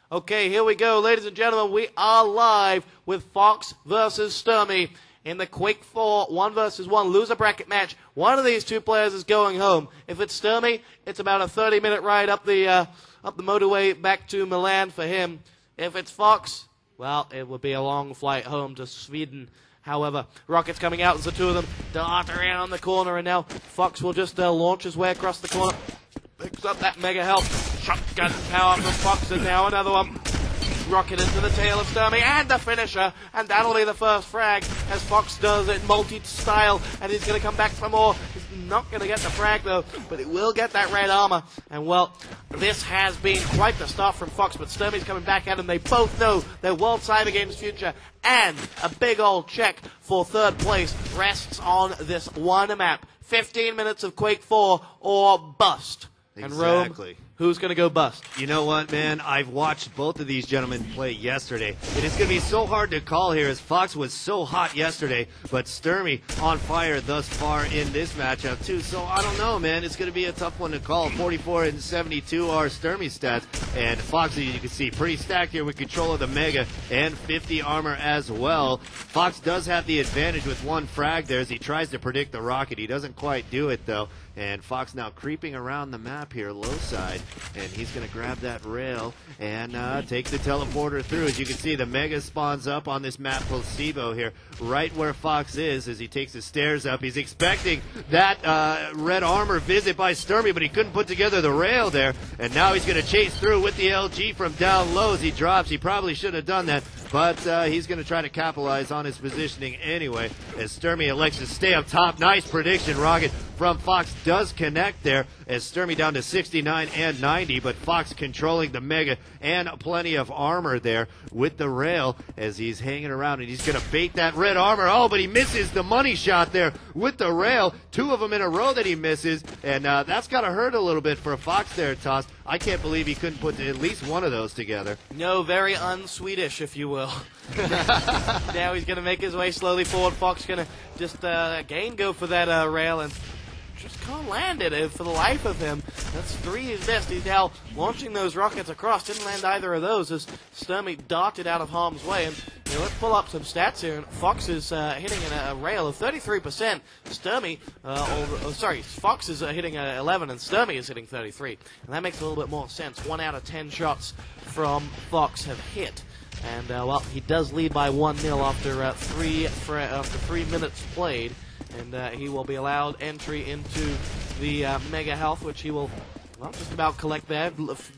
Okay, here we go, ladies and gentlemen. We are live with Fox versus Stermy in the Quake 4 1 versus 1 loser bracket match. One of these two players is going home. If it's Stermy, it's about a 30-minute ride up the motorway back to Milan for him. If it's Fox, well, it would be a long flight home to Sweden. However, rockets coming out as the two of them dart around the corner, and now Fox will just launch his way across the corner. Picks up that mega health. Shotgun power from Fox, and now another one. Rocket into the tail of Stermy, and the finisher, and that'll be the first frag, as Fox does it multi-style, and he's going to come back for more. He's not going to get the frag, though, but he will get that red armor, and well, this has been quite the start from Fox, but Stermy's coming back at him. They both know their World Cyber Games future, and a big old check for third place rests on this one map. 15 minutes of Quake 4 or bust. And Exactly. Rome, who's going to go bust? You know what, man? I've watched both of these gentlemen play yesterday. It is going to be so hard to call here, as Fox was so hot yesterday, but Stermy on fire thus far in this matchup, too. So I don't know, man. It's going to be a tough one to call. 44 and 72 are Stermy stats, and Fox, as you can see, pretty stacked here with control of the Mega and 50 armor as well. Fox does have the advantage with one frag there as he tries to predict the rocket. He doesn't quite do it, though. And Fox now creeping around the map here, low side, and he's going to grab that rail and take the teleporter through. As you can see, the Mega spawns up on this map placebo here, right where Fox is as he takes the stairs up. He's expecting that red armor visit by Stermy, but he couldn't put together the rail there, and now he's going to chase through with the LG from down low as he drops. He probably shouldn't have done that, but he's going to try to capitalize on his positioning anyway, as Stermy elects to stay up top. Nice prediction rocket from Fox does connect there, as Stermy down to 69 and 90, but Fox controlling the Mega and plenty of armor there with the rail as he's hanging around, and he's going to bait that red armor. Oh, but he misses the money shot there with the rail. Two of them in a row that he misses, and that's got to hurt a little bit for Fox there, Toss. I can't believe he couldn't put at least one of those together. No, very un-Swedish, if you will. Now he's going to make his way slowly forward. Fox going to just again go for that rail, and just can't land it for the life of him. That's three he's missed. He's now launching those rockets across. Didn't land either of those as Stermy darted out of harm's way. And let's pull up some stats here. And Fox is hitting a rail of 33%. Stermy, Fox is hitting 11, and Stermy is hitting 33. And that makes a little bit more sense. 1 out of 10 shots from Fox have hit. And, well, he does lead by 1-0 after 3 minutes played. And he will be allowed entry into the Mega Health, which he will, well, just about collect there.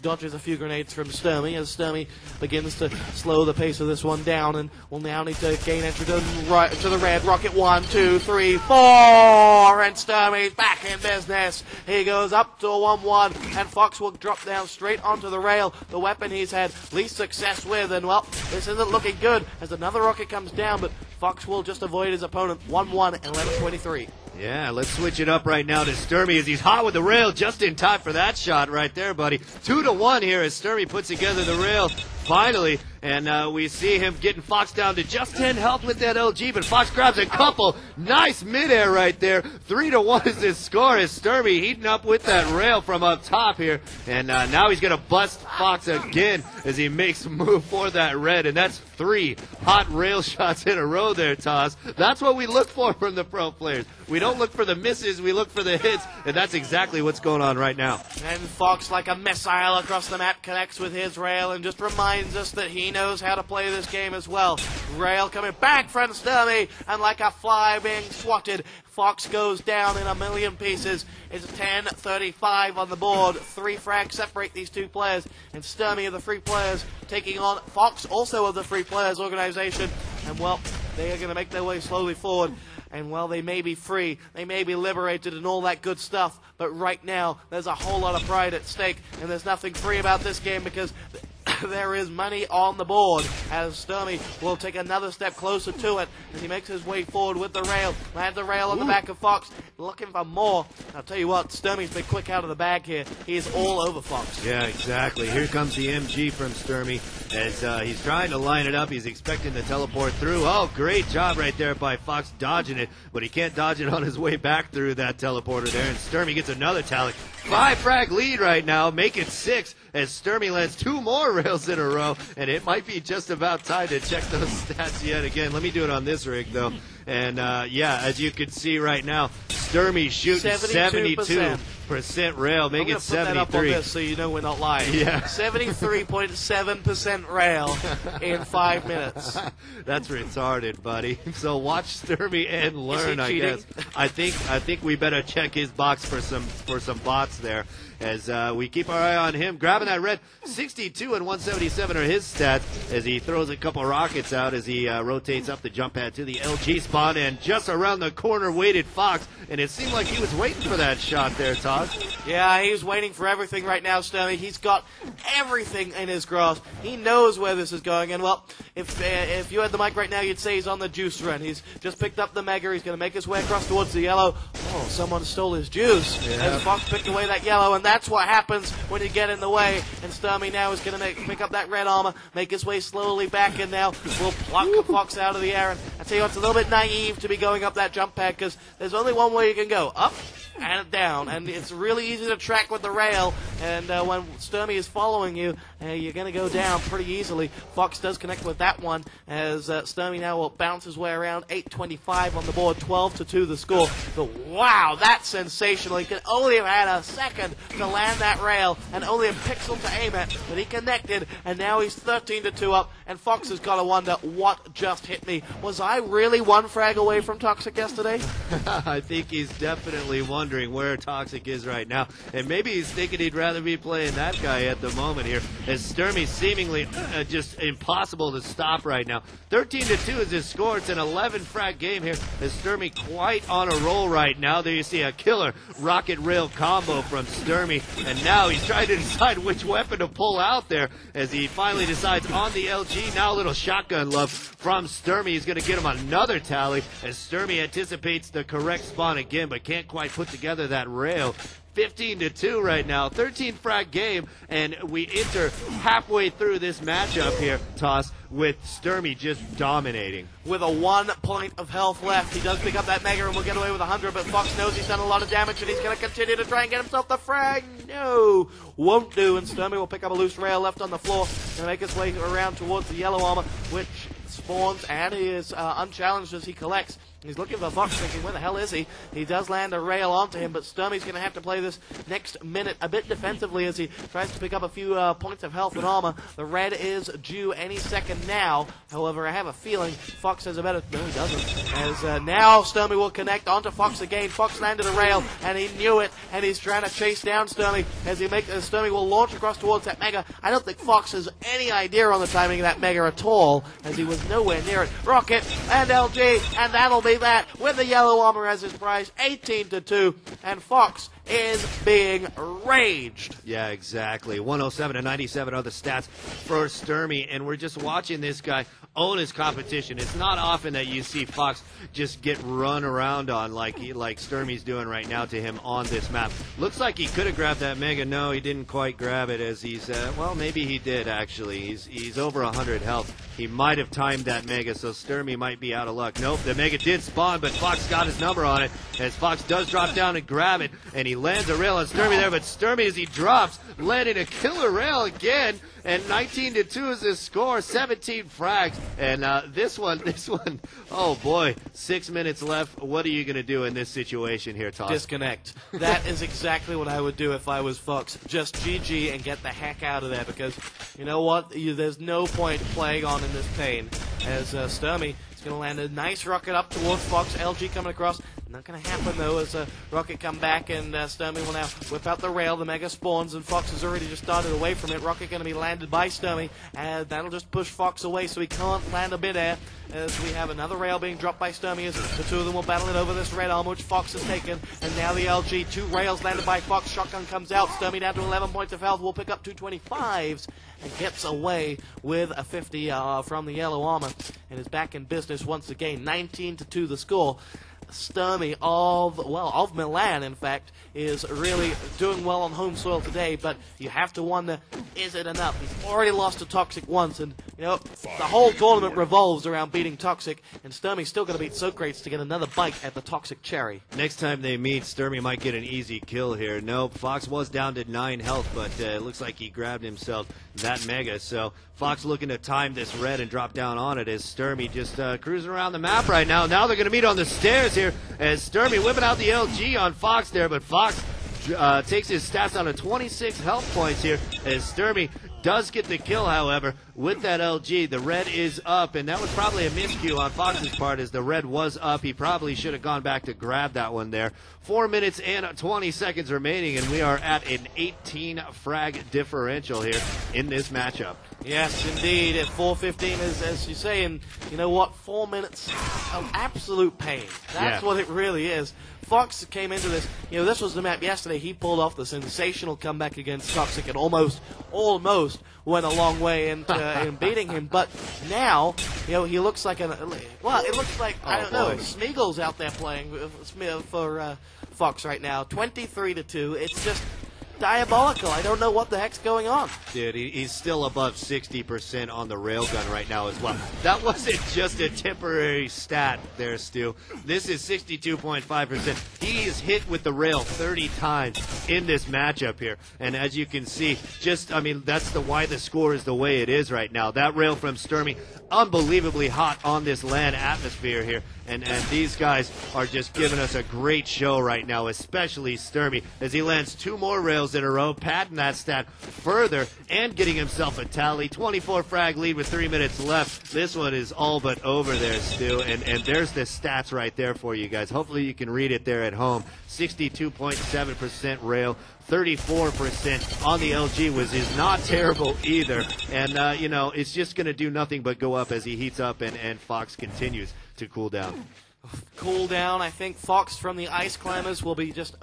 Dodges a few grenades from Stermy as Stermy begins to slow the pace of this one down, and will now need to gain entry to the red. Rocket 1, 2, 3, 4, and Stermy's back in business. He goes up to a 1-1, and Fox will drop down straight onto the rail, the weapon he's had least success with, and well, this isn't looking good as another rocket comes down, but Fox will just avoid his opponent. 1-1, 11-23. Yeah, let's switch it up right now to Stermy as he's hot with the rail, just in time for that shot right there, buddy. 2-1 here as Stermy puts together the rail finally, and we see him getting Fox down to just 10 health with that LG, but Fox grabs a couple. Nice midair right there. 3-1 is his score as Stermy heating up with that rail from up top here, and now he's going to bust Fox again as he makes a move for that red, and that's 3 hot rail shots in a row there, Toss. That's what we look for from the pro players. We don't look for the misses, we look for the hits, and that's exactly what's going on right now. And Fox, like a missile across the map, connects with his rail and just reminds us that he knows how to play this game as well. Rail coming back from Stermy, and like a fly being swatted, Fox goes down in a million pieces. It's 10-35 on the board. 3 frags separate these two players, and Stermy of the 3 players taking on Fox, also of the 3 players organization. And well, they are going to make their way slowly forward. And well, they may be free, they may be liberated and all that good stuff, but right now there's a whole lot of pride at stake, and there's nothing free about this game because there is money on the board as Stermy will take another step closer to it as he makes his way forward with the rail. Lands the rail on the back of Fox, looking for more. I'll tell you what, Stermy's been quick out of the bag here. He is all over Fox. Yeah, exactly. Here comes the MG from Stermy as he's trying to line it up. He's expecting to teleport through. Oh, great job right there by Fox dodging it, but he can't dodge it on his way back through that teleporter there, and Stermy gets another tally. 5 frag lead right now, make it 6 as Stermy lands 2 more rail rails in a row, and it might be just about time to check those stats yet again. Let me do it on this rig, though. And, yeah, as you can see right now, Stermy shooting 72% rail, make it 73. Put that up on this so you know we're not lying. Yeah. 73.7% rail in 5 minutes. That's retarded, buddy. So watch Stermy and learn, I guess. I think we better check his box for some bots there. As we keep our eye on him, grabbing that red. 62 and 177 are his stats as he throws a couple rockets out as he rotates up the jump pad to the LG spot, and just around the corner waited Fox, and it seemed like he was waiting for that shot there, Todd. Yeah, he's waiting for everything right now, Stermy. He's got everything in his grasp. He knows where this is going, and well, if you had the mic right now, you'd say he's on the juice run. He's just picked up the mega. He's going to make his way across towards the yellow. Oh, someone stole his juice. Yeah. As Fox picked away that yellow, and that's what happens when you get in the way. And Stermy now is going to pick up that red armor, make his way slowly back, and now will pluck Fox out of the air. And I tell you what, it's a little bit naive to be going up that jump pad because there's only one way you can go, up and down, and it's really easy to track with the rail, and when Stermy is following you, you're going to go down pretty easily. Fox does connect with that one, as Stermy now will bounce his way around. 8:25 on the board, 12-2 the score. But wow, that's sensational. He could only have had a second to land that rail, and only a pixel to aim at, but he connected, and now he's 13-2 up, and Fox has got to wonder, what just hit me? Was I really one frag away from Toxic yesterday? I think he's definitely wondering where Toxic is right now, and maybe he's thinking he'd rather be playing that guy at the moment here, as Stermy seemingly just impossible to stop right now. 13-2 is his score. It's an 11 frag game here, as Stermy quite on a roll right now. There you see a killer rocket rail combo from Stermy, and now he's trying to decide which weapon to pull out there, as he finally decides on the LG. Now a little shotgun love from Stermy is going to get him another tally, as Stermy anticipates the correct spawn again, but can't quite put together that rail. 15-2 right now, 13 frag game, and we enter halfway through this matchup here, Toss, with Stermy just dominating. With a 1 point of health left, he does pick up that mega and will get away with 100, but Fox knows he's done a lot of damage and he's going to continue to try and get himself the frag. No, won't do, and Stermy will pick up a loose rail left on the floor and make his way around towards the yellow armor, which spawns, and he is unchallenged as he collects. He's looking for Fox, thinking, where the hell is he? He does land a rail onto him, but Stermy's going to have to play this next minute a bit defensively as he tries to pick up a few points of health and armor. The red is due any second now. However, I have a feeling Fox has a better... No, he doesn't. As now Stermy will connect onto Fox again. Fox landed a rail, and he knew it, and he's trying to chase down Stermy as Stermy will launch across towards that mega. I don't think Fox has any idea on the timing of that mega at all, as he was nowhere near it. Rocket and LG, and that'll be that with the yellow armor as his prize. 18-2, and Fox is being raged. Yeah, exactly. 107 and 97 are the stats for Stermy, and we're just watching this guy own his competition. It's not often that you see Fox just get run around on like Stermy's doing right now to him on this map. Looks like he could have grabbed that mega. No, he didn't quite grab it, as he's well, maybe he did actually. He's over 100 health. He might have timed that mega, so Stermy might be out of luck. Nope, the mega did spawn, but Fox got his number on it, as Fox does drop down and grab it, and he lands a rail on Stermy there, but Stermy, as he drops, landed a killer rail again, and 19-2 is his score, 17 frags, and this one, oh boy, 6 minutes left. What are you going to do in this situation here, Todd? Disconnect. That is exactly what I would do if I was Fox. Just GG and get the heck out of there, because you know what? There's no point playing on in this pain, as Stermy is going to land a nice rocket up towards Fox. LG coming across. Not going to happen, though, as Rocket come back, and Stermy will now whip out the rail. The mega spawns, and Fox has already just started away from it. Rocket going to be landed by Stermy, and that'll just push Fox away, so he can't land a mid-air, as we have another rail being dropped by Stermy, as the two of them will battle it over this red armor, which Fox has taken, and now the LG, 2 rails landed by Fox. Shotgun comes out. Stermy down to 11 points of health. Will pick up 2 25s and gets away with a 50 from the yellow armor, and is back in business once again. 19-2 the score. Stermy of Milan, in fact, is really doing well on home soil today, but you have to wonder, is it enough? He's already lost to Toxic once, and, you know, the whole tournament revolves around beating Toxic, and Stermy's still going to beat Socrates to get another bite at the Toxic cherry. Next time they meet, Stermy might get an easy kill here. Nope, Fox was down to 9 health, but it looks like he grabbed himself that mega, so Fox looking to time this red and drop down on it as Stermy just cruising around the map right now. Now they're going to meet on the stairs here as Stermy whipping out the LG on Fox there, but Fox takes his stats down to 26 health points here as Stermy does get the kill, however, with that LG. The red is up, and that was probably a miscue on Fox's part as the red was up. He probably should have gone back to grab that one there. 4 minutes and 20 seconds remaining, and we are at an 18 frag differential here in this matchup. Yes, indeed. At 4:15, as you say, and you know what? 4 minutes of absolute pain. That's what it really is. Fox came into this, you know, this was the map yesterday. He pulled off the sensational comeback against Toxic and almost went a long way in beating him. But now, you know, he looks like it looks like, I don't know, Smeagol's out there playing for Fox right now. 23-2. It's just diabolical. I don't know what the heck's going on. Dude, he's still above 60% on the railgun right now as well. That wasn't just a temporary stat there, Stu. This is 62.5%. He is hit with the rail 30 times in this matchup here. And as you can see, that's why the score is the way it is right now. That rail from Stermy, unbelievably hot on this LAN atmosphere here. And these guys are just giving us a great show right now, especially Stermy, as he lands 2 more rails in a row, padding that stat further and getting himself a tally. 24 frag lead with 3 minutes left. This one is all but over there, Stu, and there's the stats right there for you guys. Hopefully you can read it there at home. 62.7% rail. 34% on the LG is not terrible either. And, you know, it's just going to do nothing but go up as he heats up and Fox continues to cool down. Cool down. I think Fox from the Ice Climbers will be just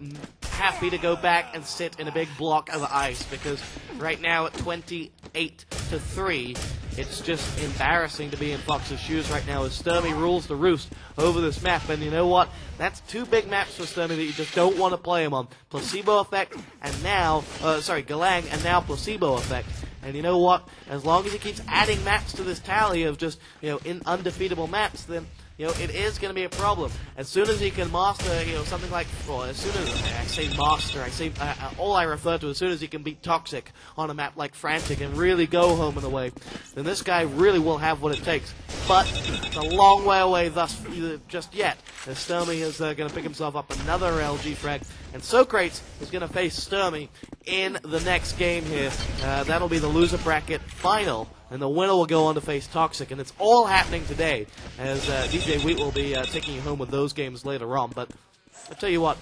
happy to go back and sit in a big block of ice, because right now at 28-3, it's just embarrassing to be in Fox's shoes right now as Stermy rules the roost over this map. And you know what? That's 2 big maps for Stermy that you just don't want to play him on. Placebo Effect and now, Galang and now Placebo Effect. And you know what? As long as he keeps adding maps to this tally of just, you know, undefeatable maps, then, you know, it is going to be a problem. As soon as he can master, you know, something like, well, as soon as I say master, I say all I refer to as soon as he can beat Toxic on a map like Frantic and really go home in a way, then this guy really will have what it takes. But it's a long way away just yet, as Stermy is going to pick himself up another LG frag, and Socrates is going to face Stermy in the next game here. That'll be the loser bracket final, and the winner will go on to face Toxic, and it's all happening today, as DJ Wheat will be taking you home with those games later on. But I'll tell you what,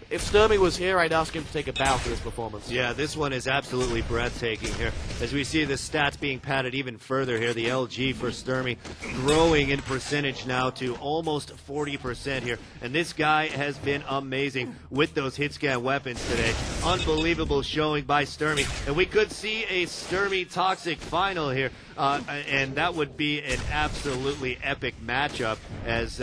if Stermy was here, I'd ask him to take a bow for this performance. Yeah, this one is absolutely breathtaking here. As we see the stats being padded even further here, the LG for Stermy growing in percentage now to almost 40% here. And this guy has been amazing with those hit scan weapons today. Unbelievable showing by Stermy. And we could see a Stermy Toxic final here. And that would be an absolutely epic matchup, as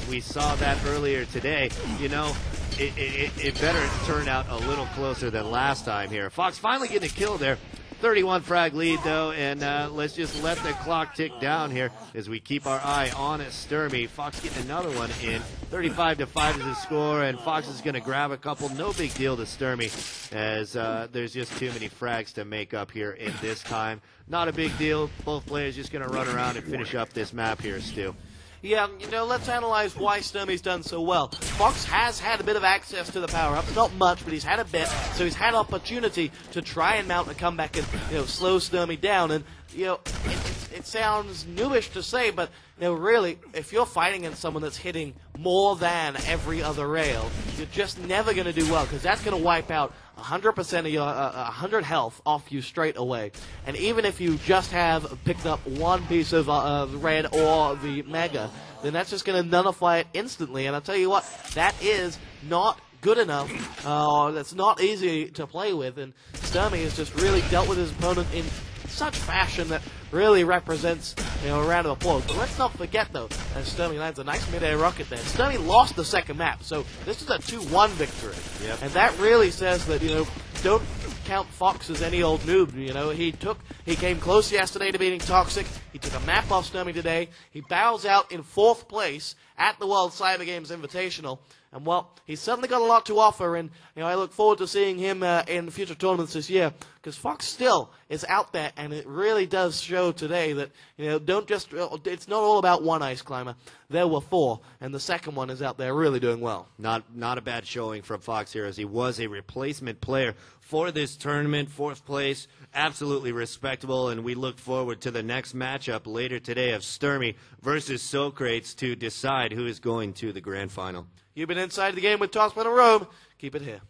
we saw that earlier today. You know, it better turn out a little closer than last time here. Fox finally getting a kill there. 31 frag lead, though, and let's just let the clock tick down here as we keep our eye on Stermy. Fox getting another one in. 35-5 is the score, and Fox is going to grab a couple. No big deal to Stermy, as there's just too many frags to make up here in this time. Not a big deal. Both players just going to run around and finish up this map here, Stu. Yeah, you know, let's analyze why Stermy's done so well. Fox has had a bit of access to the power-ups, not much, but he's had a bit, so he's had opportunity to try and mount a comeback and, you know, slow Stermy down. And, you know, it sounds newish to say, but, you know, really, if you're fighting against someone that's hitting more than every other rail, you're just never going to do well, because that's going to wipe out 100% of your 100 health off you straight away. And even if you just have picked up one piece of red or the mega, then that's just going to nullify it instantly. And I'll tell you what, that is not good enough. That's not easy to play with. And Stermy has just really dealt with his opponent in such fashion that really represents a round of applause. But let's not forget, though, that Stermy lands a nice mid-air rocket there. Stermy lost the second map, so this is a 2-1 victory. Yep. And that really says that, don't count Fox as any old noob. He came close yesterday to beating Toxic. He took a map off Stermy today. He bows out in 4th place at the World Cyber Games Invitational. And, well, he's certainly got a lot to offer, and I look forward to seeing him in future tournaments this year, because Fox still is out there, and it really does show today that, it's not all about one ice climber. There were 4, and the second one is out there really doing well. Not a bad showing from Fox here, as he was a replacement player for this tournament. 4th place, absolutely respectable, and we look forward to the next matchup later today of Stermy versus Socrates to decide who is going to the grand final. You've been inside the game with Tossman and Rome. Keep it here.